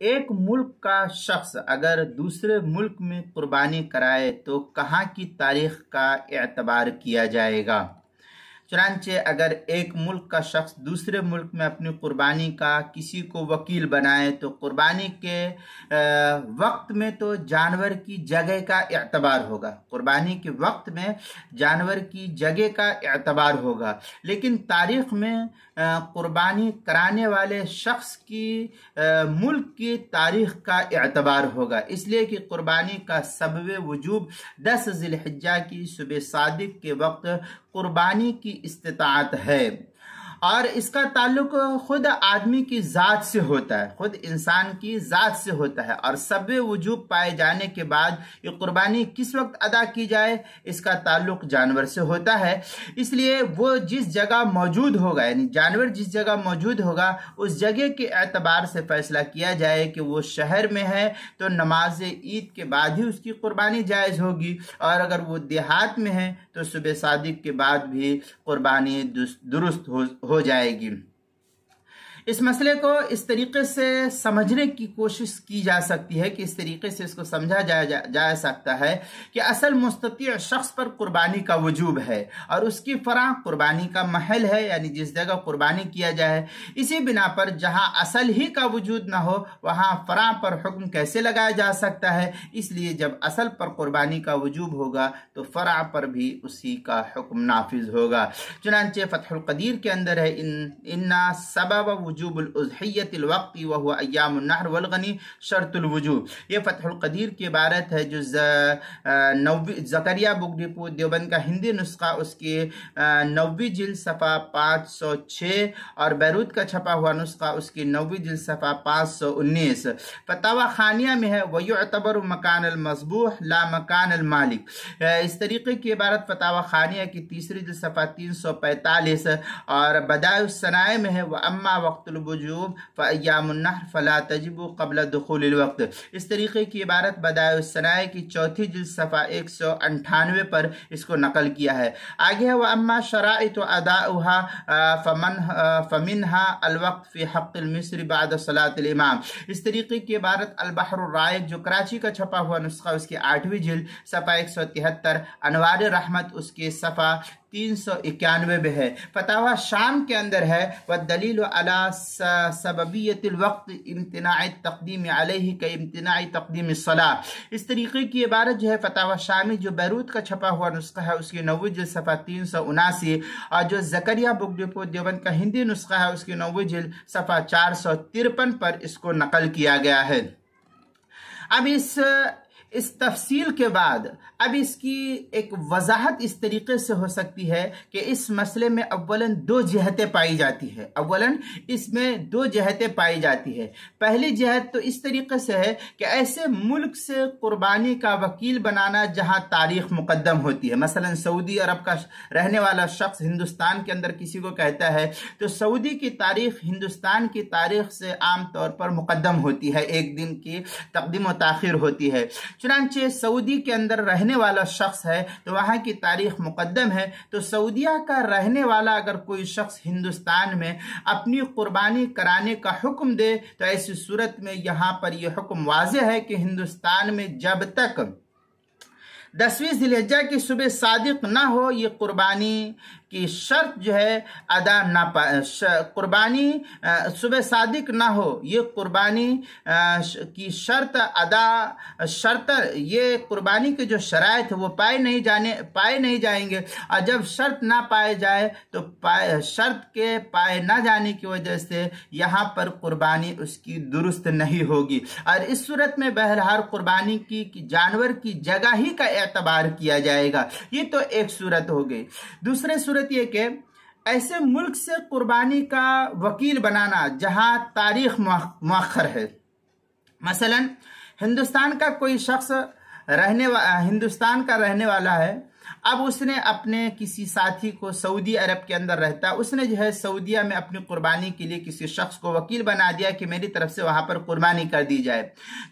ایک ملک کا شخص اگر دوسرے ملک میں قربانی کرائے تو کہاں کی تاریخ کا اعتبار کیا جائے گا؟ چنانچہ اگر ایک ملک کا شخص دوسرے ملک میں اپنی قربانی کا کسی کو وکیل بنائے تو قربانی کے وقت میں تو جانور کی جگہ کا اعتبار ہوگا، قربانی کے وقت میں جانور کی جگہ کا اعتبار ہوگا، لیکن تاریخ میں قربانی کرانے والے شخص کی ملک کی تاریخ کا اعتبار ہوگا، اس لیے کہ قربانی کا سبب وجوب 10 ذی الحجہ کی صبح صادق کے وقت قربانی کی استطاعت ہے، اور اس کا تعلق خود آدمی کی ذات سے ہوتا ہے، خود انسان کی ذات سے ہوتا ہے، اور سبب وجوب پائے جانے کے بعد یہ قربانی کس وقت ادا کی جائے اس کا تعلق جانور سے ہوتا ہے، اس لیے وہ جس جگہ موجود ہوگا، یعنی جانور جس جگہ موجود ہوگا اس جگہ کے اعتبار سے فیصلہ کیا جائے کہ وہ شہر میں ہے تو نماز عید کے بعد ہی اس کی قربانی جائز ہوگی، اور اگر وہ دیہات میں ہے تو صبح صادق کے بعد بھی قربانی درست ہو جائے گی۔ اس مسئلے کو اس طریقے سے سمجھنے کی کوشش کی جا سکتی ہے کہ اس طریقے سے اس کو سمجھا جا سکتا ہے کہ اصل مستطیع شخص پر قربانی کا وجوب ہے اور اس کی فرع قربانی کا محل ہے، یعنی جس جگہ قربانی کیا جائے، اسی بنا پر جہاں اصل ہی کا وجود نہ ہو وہاں فرع پر حکم کیسے لگایا جا سکتا ہے؟ اس لیے جب اصل پر قربانی کا وجوب ہوگا تو فرع پر بھی اسی کا حکم نافذ ہوگا۔ چنانچہ فتح القدیر کے اندر ہے ان سبب وجوب الاضحیۃ الوقت وهو ایام النحر والغنی شرط الوجوب، یہ فتح القدیر کی عبارت ہے جو زکریا بک ڈپو دیوبند کا ہندی نسخہ اس کی 90 جلد صفحہ 506 اور بیروت کا چھپا ہوا نسخہ اس کی 90 جلد صفحہ 519 فتاوی خانیہ میں ہے وَيُعْتَبَرُ مکان المذبوح لا مکان المالک، اس طریقے کی عبارت فتاوی خانیہ کی تیسری جلد صفحہ 345 اور بدائع الصنائع میں ہے وَأَمَّا وقت الوجوب فَأَيَّامُ النَّحْرِ فَلَا تَجِبُ قَبْلَ دُخُولِ الْوَقْتِ، اس طریقے کی عبارت بدائع الصنائع کی چوتھی جلد صفحہ 198 پر اس کو نقل کیا ہے۔ آگے ہے وَأَمَّا شَرَائِطُ أَدَاؤُهَا فَمِنْهَا الْوَقْتِ فِي حَقِّ الْمِصْرِ بَعْدَ صَلَاةِ الْإِمَامِ، اس طریقے کی عبارت البحر الرائق جو کراچی کا چھپا ہوا نسخہ اس کی 8ویں جلد صفحہ 173 انوار رحمت اس کے صفحہ 391 میں ہے۔ فتاوی شام کے اندر ہے والدلیل علی سببیت الوقت امتناع التقدیم علیہ کا امتناع تقدیم الصلاة، اس طریقے کی عبارت جو ہے فتاوی شامی جو بیروت کا چھپا ہوا نسخہ ہے اس کی 90 جلد صفحہ 379 اور جو زکریا بک ڈپو دیوبند کا ہندی نسخہ ہے اس کی 90 جلد صفحہ 453 پر اس کو نقل کیا گیا ہے۔ اب اس تفصیل کے بعد اب اس کی ایک وضاحت اس طریقے سے ہو سکتی ہے کہ اس مسئلے میں اولاً 2 جہتیں پائی جاتی ہے، اولاً اس میں 2 جہتیں پائی جاتی ہے۔ پہلی جہت تو اس طریقے سے ہے کہ ایسے ملک سے قربانی کا وکیل بنانا جہاں تاریخ مقدم ہوتی ہے، مثلا سعودی عرب کا رہنے والا شخص ہندوستان کے اندر کسی کو کہتا ہے تو سعودی کی تاریخ ہندوستان کی تاریخ سے عام طور پر مقدم ہوتی ہے، 1 دن کی تقدیم و تاخیر ہوتی ہے۔ چنانچہ سعودی کے اندر رہنے والا شخص ہے تو وہاں کی تاریخ مقدم ہے، تو سعودیہ کا رہنے والا اگر کوئی شخص ہندوستان میں اپنی قربانی کرانے کا حکم دے تو ایسی صورت میں یہاں پر یہ حکم واضح ہے کہ ہندوستان میں جب تک 10ویں ذی الحجہ کی صبح صادق نہ ہو یہ قربانی کی شرط جو ہے ادا نہ پائے، قربانی صبح صادق نہ ہو یہ قربانی کی شرط یہ قربانی کے جو شرائط وہ پائے نہیں جائیں گے، اور جب شرط نہ پائے جائے تو شرط کے پائے نہ جانے کی وجہ سے یہاں پر قربانی اس کی درست نہیں ہوگی، اور اس صورت میں بہرحال قربانی کی جانور کی جگہ ہی کا اعتبار کیا جائے گا۔ یہ تو ایک صورت ہو گئی۔ دوسرے صورت یہ کہ ایسے ملک سے قربانی کا وکیل بنانا جہاں تاریخ مؤخر ہے، مثلا ہندوستان کا کوئی شخص ہندوستان کا رہنے والا ہے، اب اس نے اپنے کسی ساتھی کو سعودی عرب کے اندر رہتا ہے، اس نے جو ہے سعودیہ میں اپنی قربانی کے لیے کسی شخص کو وکیل بنا دیا کہ میری طرف سے وہاں پر قربانی کر دی جائے،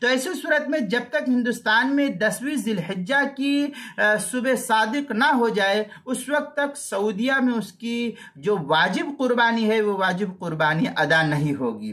تو ایسی صورت میں جب تک ہندوستان میں 10ویں ذی الحجہ کی صبح صادق نہ ہو جائے اس وقت تک سعودیہ میں اس کی جو واجب قربانی ہے وہ واجب قربانی ادا نہیں ہوگی۔